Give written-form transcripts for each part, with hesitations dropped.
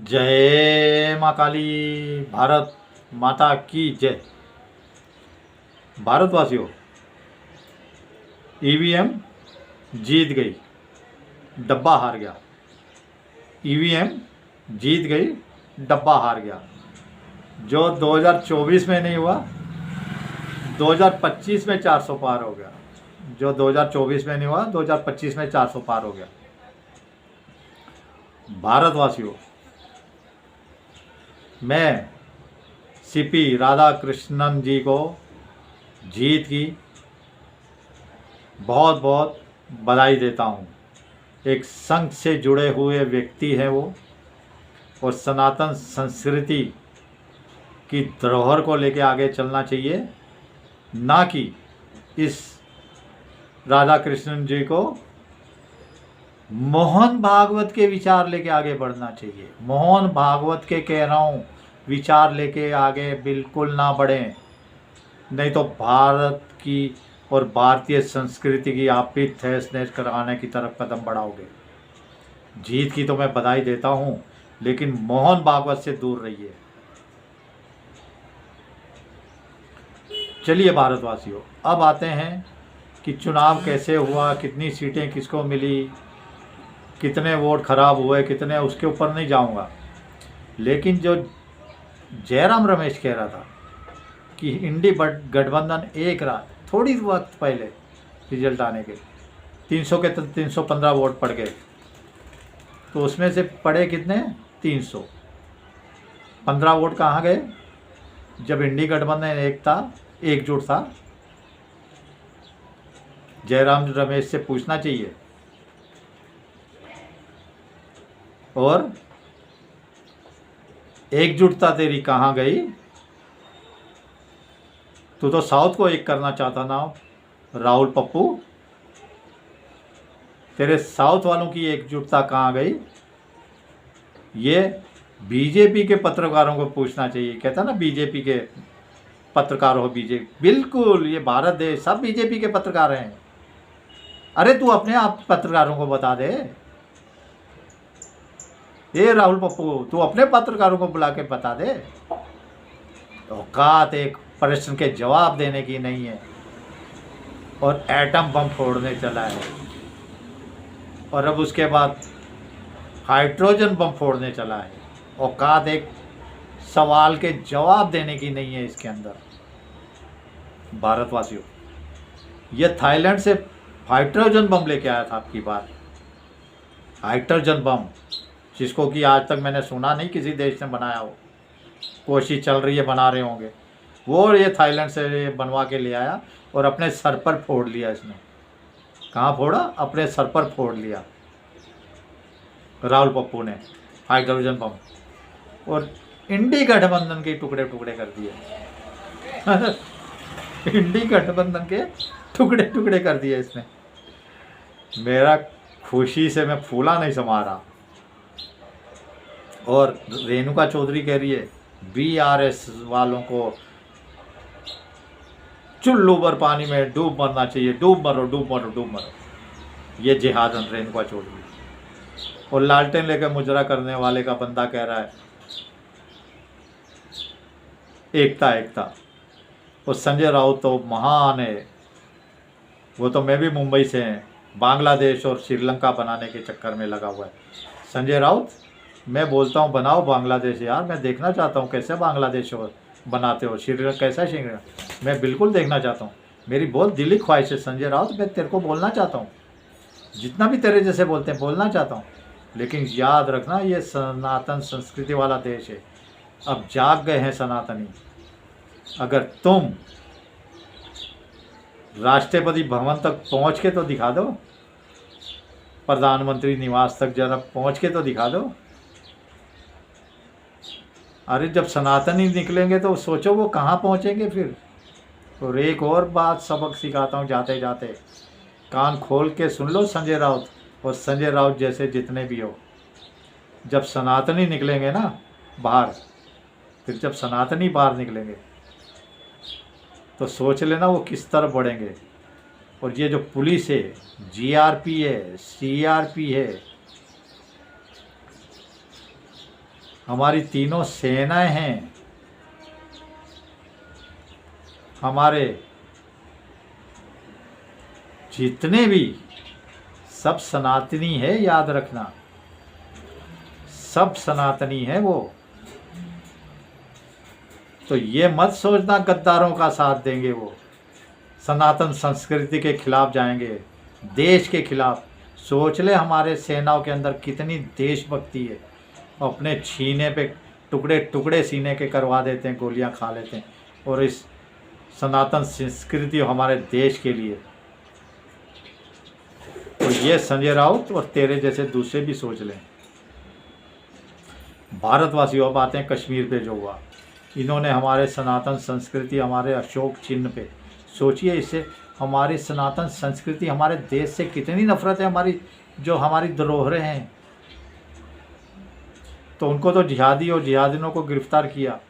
जय माँ काली। भारत माता की जय। भारतवासियों, ईवीएम जीत गई, डब्बा हार गया। ईवीएम जीत गई, डब्बा हार गया। जो 2024 में नहीं हुआ, 2025 में 400 पार हो गया। जो 2024 में नहीं हुआ, 2025 में 400 पार हो गया। भारतवासियों, मैं सीपी राधा कृष्णन जी को जीत की बहुत बहुत बधाई देता हूँ। एक संघ से जुड़े हुए व्यक्ति हैं वो, और सनातन संस्कृति की धरोहर को लेकर आगे चलना चाहिए, ना कि इस राधा कृष्णन जी को मोहन भागवत के विचार लेके आगे बढ़ना चाहिए। मोहन भागवत के कह रहा हूँ, विचार लेके आगे बिल्कुल ना बढ़ें, नहीं तो भारत की और भारतीय संस्कृति की आप भी तहस नहस कराने की तरफ कदम बढ़ाओगे। जीत की तो मैं बधाई देता हूँ, लेकिन मोहन भागवत से दूर रहिए। चलिए भारतवासियों, अब आते हैं कि चुनाव कैसे हुआ, कितनी सीटें किसको मिली, कितने वोट खराब हुए, कितने, उसके ऊपर नहीं जाऊंगा। लेकिन जो जयराम रमेश कह रहा था कि इंडी गठबंधन एक रात, थोड़ी वक्त पहले रिजल्ट आने के 300 के 315 वोट पड़ गए, तो उसमें से पड़े कितने? 300। 15 वोट कहाँ गए? जब इंडी गठबंधन एक था, एकजुट था। जयराम रमेश से पूछना चाहिए। और एकजुटता तेरी कहाँ गई? तू तो साउथ को एक करना चाहता ना, राहुल पप्पू। तेरे साउथ वालों की एकजुटता कहाँ गई? ये बीजेपी के पत्रकारों को पूछना चाहिए। कहता ना बीजेपी के पत्रकार हो, बीजेपी, बिल्कुल ये भारत देश सब बीजेपी के पत्रकार हैं। अरे तू अपने आप पत्रकारों को बता दे। ये राहुल पप्पू, तू अपने पत्रकारों को बुला के बता दे। औकात एक प्रश्न के जवाब देने की नहीं है, और एटम बम फोड़ने चला है, और अब उसके बाद हाइड्रोजन बम फोड़ने चला है। औकात एक सवाल के जवाब देने की नहीं है इसके अंदर। भारतवासियों, ये थाईलैंड से हाइड्रोजन बम लेके आया था आपकी बार। हाइड्रोजन बम, जिसको कि आज तक मैंने सुना नहीं किसी देश ने बनाया हो। कोशिश चल रही है, बना रहे होंगे वो। ये थाईलैंड से बनवा के ले आया और अपने सर पर फोड़ लिया इसने। कहाँ फोड़ा? अपने सर पर फोड़ लिया राहुल पप्पू ने हाइड्रोजन बम, और इंडी गठबंधन के टुकड़े टुकड़े कर दिए। इंडी गठबंधन के टुकड़े टुकड़े कर दिए इसने। मेरा खुशी से मैं फूला नहीं समा रहा। और रेणुका चौधरी कह रही है बीआरएस वालों को चुल्लू भर पानी में डूब मरना चाहिए, डूब मरो, डूब मरो, डूब मरो। ये जिहाद रेणुका चौधरी। और लालटेन लेकर मुजरा करने वाले का बंदा कह रहा है एकता एकता। और संजय राउत तो महान है, वो तो मैं भी मुंबई से हैं, बांग्लादेश और श्रीलंका बनाने के चक्कर में लगा हुआ है संजय राउत। मैं बोलता हूँ बनाओ बांग्लादेश यार, मैं देखना चाहता हूँ कैसे बांग्लादेश बनाते हो, श्रीलंका कैसा है श्रीलंका, मैं बिल्कुल देखना चाहता हूँ। मेरी बहुत दिली ख्वाहिश है संजय राउत, मैं तेरे को बोलना चाहता हूँ, जितना भी तेरे जैसे बोलते हैं बोलना चाहता हूँ। लेकिन याद रखना, ये सनातन संस्कृति वाला देश है। अब जाग गए हैं सनातनी। अगर तुम राष्ट्रपति भवन तक पहुँच के तो दिखा दो, प्रधानमंत्री निवास तक जरा पहुँच के तो दिखा दो। अरे जब सनातनी निकलेंगे तो सोचो वो कहाँ पहुँचेंगे फिर। और एक और बात सबक सिखाता हूँ जाते जाते, कान खोल के सुन लो संजय राउत और संजय राउत जैसे जितने भी हो। जब सनातनी निकलेंगे ना बाहर, फिर जब सनातनी बाहर निकलेंगे तो सोच लेना वो किस तरफ बढ़ेंगे। और ये जो पुलिस है, जीआरपी है, सीआरपी है, हमारी तीनों सेनाएं हैं, हमारे जितने भी सब सनातनी है, याद रखना, सब सनातनी है वो। तो ये मत सोचना गद्दारों का साथ देंगे, वो सनातन संस्कृति के खिलाफ जाएंगे, देश के खिलाफ। सोच ले हमारे सेनाओं के अंदर कितनी देशभक्ति है, अपने छीने पे टुकड़े टुकड़े सीने के करवा देते हैं, गोलियां खा लेते हैं, और इस सनातन संस्कृति हमारे देश के लिए। तो ये संजय राउत और तेरे जैसे दूसरे भी सोच लें। भारतवासियों, अब आते हैं कश्मीर पे जो हुआ। इन्होंने हमारे सनातन संस्कृति, हमारे अशोक चिन्ह पे, सोचिए इससे हमारी सनातन संस्कृति, हमारे देश से कितनी नफरत है हमारी, जो हमारी धरोहरें हैं। तो उनको तो जिहादी और जिहादिनों को गिरफ्तार किया।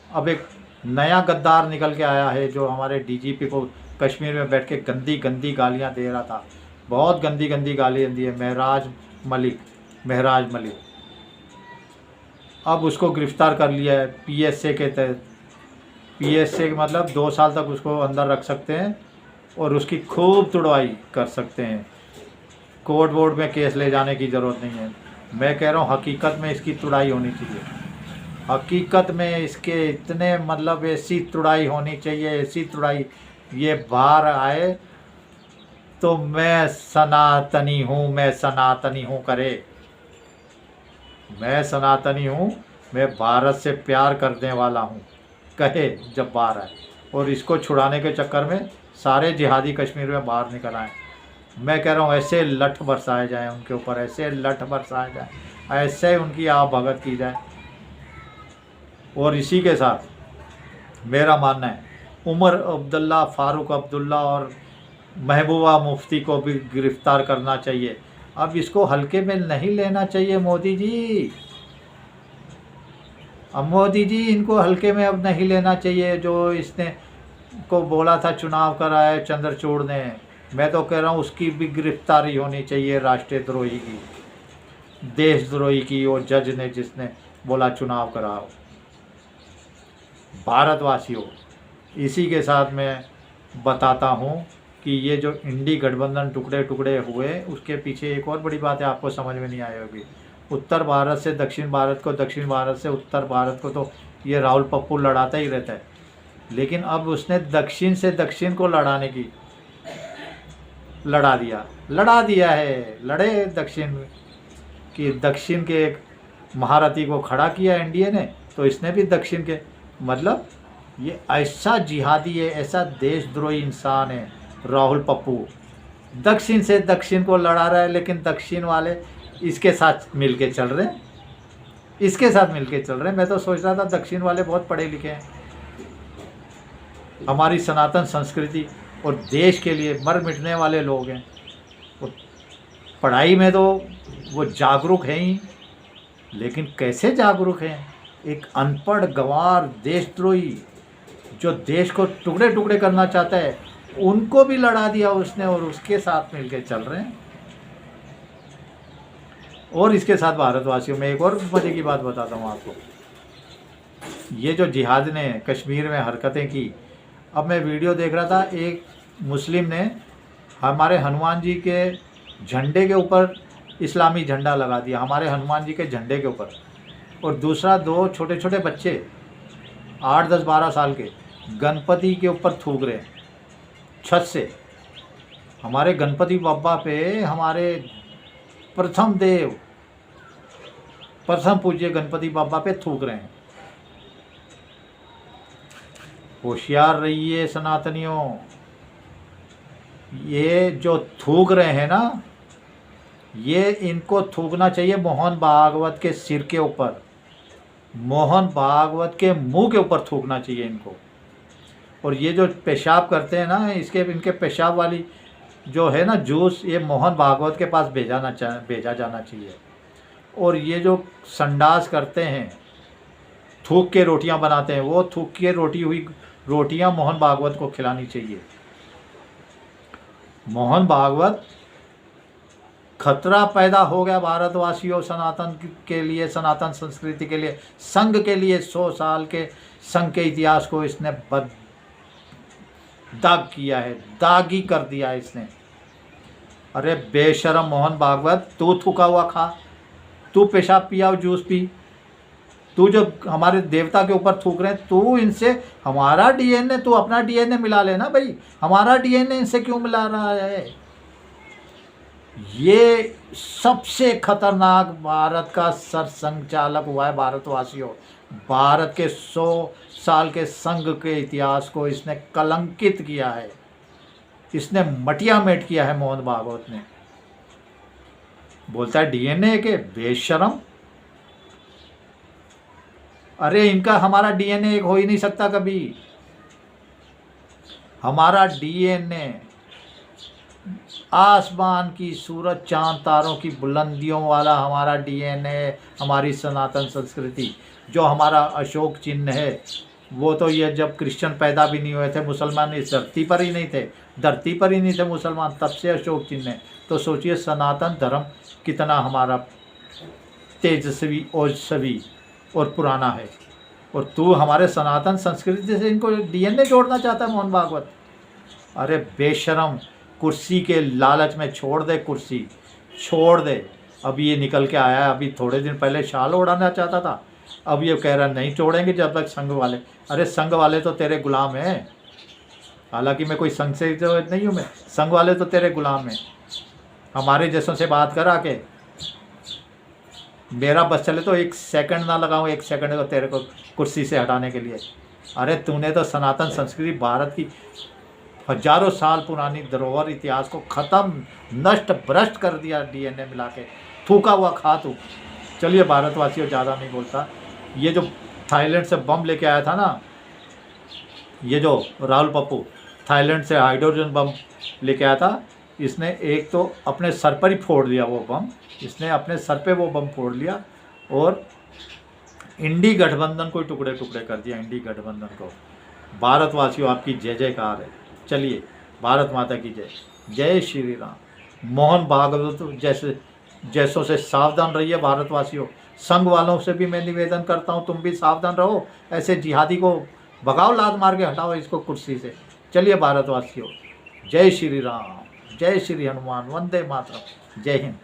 अब एक नया गद्दार निकल के आया है जो हमारे डीजीपी को कश्मीर में बैठ के गंदी गंदी गालियां दे रहा था, बहुत गंदी गंदी गालियां दी है, महराज मलिक। अब उसको गिरफ्तार कर लिया है पीएसए के तहत। पीएसए मतलब 2 साल तक उसको अंदर रख सकते हैं और उसकी खूब तुड़वाई कर सकते हैं। कोर्ट वोर्ट में केस ले जाने की ज़रूरत नहीं है। मैं कह रहा हूँ हकीकत में इसकी तुड़ाई होनी चाहिए, हकीकत में इसके इतने मतलब ऐसी तुड़ाई होनी चाहिए, ऐसी तुड़ाई, ये बाहर आए तो मैं सनातनी हूँ करे, मैं सनातनी हूँ, मैं भारत से प्यार करने वाला हूँ कहे जब बाहर आए। और इसको छुड़ाने के चक्कर में सारे जिहादी कश्मीर में बाहर निकल आए। मैं कह रहा हूँ ऐसे लठ बरसाए जाए उनके ऊपर, ऐसे लठ बरसाए जाए, ऐसे उनकी आप भगत की जाए। और इसी के साथ मेरा मानना है उमर अब्दुल्ला, फारूक अब्दुल्ला और महबूबा मुफ्ती को भी गिरफ्तार करना चाहिए। अब इसको हल्के में नहीं लेना चाहिए मोदी जी। अब मोदी जी इनको हल्के में अब नहीं लेना चाहिए। जो इसने को बोला था चुनाव कराए चंद्रचूड़ ने, मैं तो कह रहा हूँ उसकी भी गिरफ्तारी होनी चाहिए, राष्ट्रीय द्रोही की, देशद्रोही की। और जज ने जिसने बोला चुनाव कराओ। भारतवासियों, इसी के साथ मैं बताता हूँ कि ये जो इंडी गठबंधन टुकड़े टुकड़े हुए, उसके पीछे एक और बड़ी बात है, आपको समझ में नहीं आई होगी। उत्तर भारत से दक्षिण भारत को, दक्षिण भारत से उत्तर भारत को तो ये राहुल पप्पू लड़ाता ही रहता है, लेकिन अब उसने दक्षिण से दक्षिण को लड़ा दिया है। लड़े दक्षिण के एक महारथी को खड़ा किया एनडीए ने, तो इसने भी दक्षिण के, मतलब ये ऐसा जिहादी है, ऐसा देशद्रोही इंसान है राहुल पप्पू। दक्षिण से दक्षिण को लड़ा रहा है, लेकिन दक्षिण वाले इसके साथ मिलके चल रहे हैं, मैं तो सोच रहा था दक्षिण वाले बहुत पढ़े लिखे हैं, हमारी सनातन संस्कृति और देश के लिए मर मिटने वाले लोग हैं। पढ़ाई में तो वो जागरूक हैं ही, लेकिन कैसे जागरूक हैं? एक अनपढ़ गंवार देशद्रोही जो देश को टुकड़े टुकड़े करना चाहता है, उनको भी लड़ा दिया उसने और उसके साथ मिलकर चल रहे हैं। और इसके साथ भारतवासियों में एक और मजे की बात बताता हूँ आपको। ये जो जिहाद ने कश्मीर में हरकतें की, अब मैं वीडियो देख रहा था, एक मुस्लिम ने हमारे हनुमान जी के झंडे के ऊपर इस्लामी झंडा लगा दिया, हमारे हनुमान जी के झंडे के ऊपर, और दूसरा 2 छोटे छोटे बच्चे 8, 10, 12 साल के गणपति के ऊपर थूक रहे हैं छत से। हमारे गणपति बप्पा पे, हमारे प्रथम पूज्य गणपति बप्पा पे थूक रहे हैं। होशियार रहिए सनातनियों, ये जो थूक रहे हैं ना, ये इनको थूकना चाहिए मोहन भागवत के सिर के ऊपर, मोहन भागवत के मुंह के ऊपर थूकना चाहिए इनको। और ये जो पेशाब करते हैं ना, इनके पेशाब वाली जो है ना जूस, ये मोहन भागवत के पास भेजा जाना चाहिए। और ये जो संडास करते हैं, थूक के रोटियां बनाते हैं, वो थूक के रोटी हुई रोटियां मोहन भागवत को खिलानी चाहिए। मोहन भागवत खतरा पैदा हो गया भारतवासियों सनातन के लिए, सनातन संस्कृति के लिए, संघ के लिए। 100 साल के संघ के इतिहास को इसने दाग किया है, दागी कर दिया है इसने। अरे बेशरम मोहन भागवत, तू थूका हुआ खा, तू पेशाब पिया और जूस पी, तू जो हमारे देवता के ऊपर थूक रहे हैं, तू इनसे हमारा डीएनए, तू अपना डीएनए मिला लेना भाई, हमारा डीएनए इनसे क्यों मिला रहा है? ये सबसे खतरनाक भारत का सरसंघचालक हुआ है भारतवासियों। भारत के 100 साल के संघ के इतिहास को इसने कलंकित किया है, इसने मटियामेट किया है मोहन भागवत ने। बोलता है डीएनए के, बेशरम। अरे इनका हमारा डीएनए एक हो ही नहीं सकता कभी। हमारा डीएनए आसमान की सूरज चांद तारों की बुलंदियों वाला हमारा डीएनए, हमारी सनातन संस्कृति। जो हमारा अशोक चिन्ह है, वो तो ये जब क्रिश्चियन पैदा भी नहीं हुए थे, मुसलमान इस धरती पर ही नहीं थे, धरती पर ही नहीं थे मुसलमान, तब से अशोक चिन्ह है। तो सोचिए सनातन धर्म कितना हमारा तेजस्वी ओजस्वी और पुराना है, और तू हमारे सनातन संस्कृति से इनको डीएनए जोड़ना चाहता है मोहन भागवत। अरे बेशरम, कुर्सी के लालच में छोड़ दे, कुर्सी छोड़ दे। अभी ये निकल के आया है, अभी थोड़े दिन पहले शाल उड़ाना चाहता था, अब ये कह रहा नहीं छोड़ेंगे जब तक संघ वाले। अरे संघ वाले तो तेरे गुलाम हैं, हालांकि मैं कोई संघ से नहीं हूँ, मैं संघ वाले तो तेरे गुलाम हैं। हमारे जैसों से बात करा के मेरा बस चले तो 1 सेकंड ना लगाऊं, 1 सेकंड को तेरे को कुर्सी से हटाने के लिए। अरे तूने तो सनातन संस्कृति, भारत की हजारों साल पुरानी धरोहर इतिहास को ख़त्म, नष्ट भ्रष्ट कर दिया डीएनए मिला के। थूका हुआ खा तू। चलिए भारतवासियों, ज़्यादा नहीं बोलता। ये जो थाईलैंड से बम लेके आया था ना, ये जो राहुल पप्पू थाईलैंड से हाइड्रोजन बम लेके आया था, इसने एक तो अपने सर पर ही फोड़ दिया वो बम, इसने अपने सर पे वो बम फोड़ लिया और इंडी गठबंधन को टुकड़े टुकड़े कर दिया, इंडी गठबंधन को। भारतवासियों आपकी जय जयकार है। चलिए, भारत माता की जय, जय श्री राम। मोहन भागवत जैसों से सावधान रहिए भारतवासियों। संघ वालों से भी मैं निवेदन करता हूँ, तुम भी सावधान रहो, ऐसे जिहादी को भगाओ, लात मार के हटाओ इसको कुर्सी से। चलिए भारतवासियों, जय श्री राम, जय श्री हनुमान, वंदे मातरम, जय हिंद।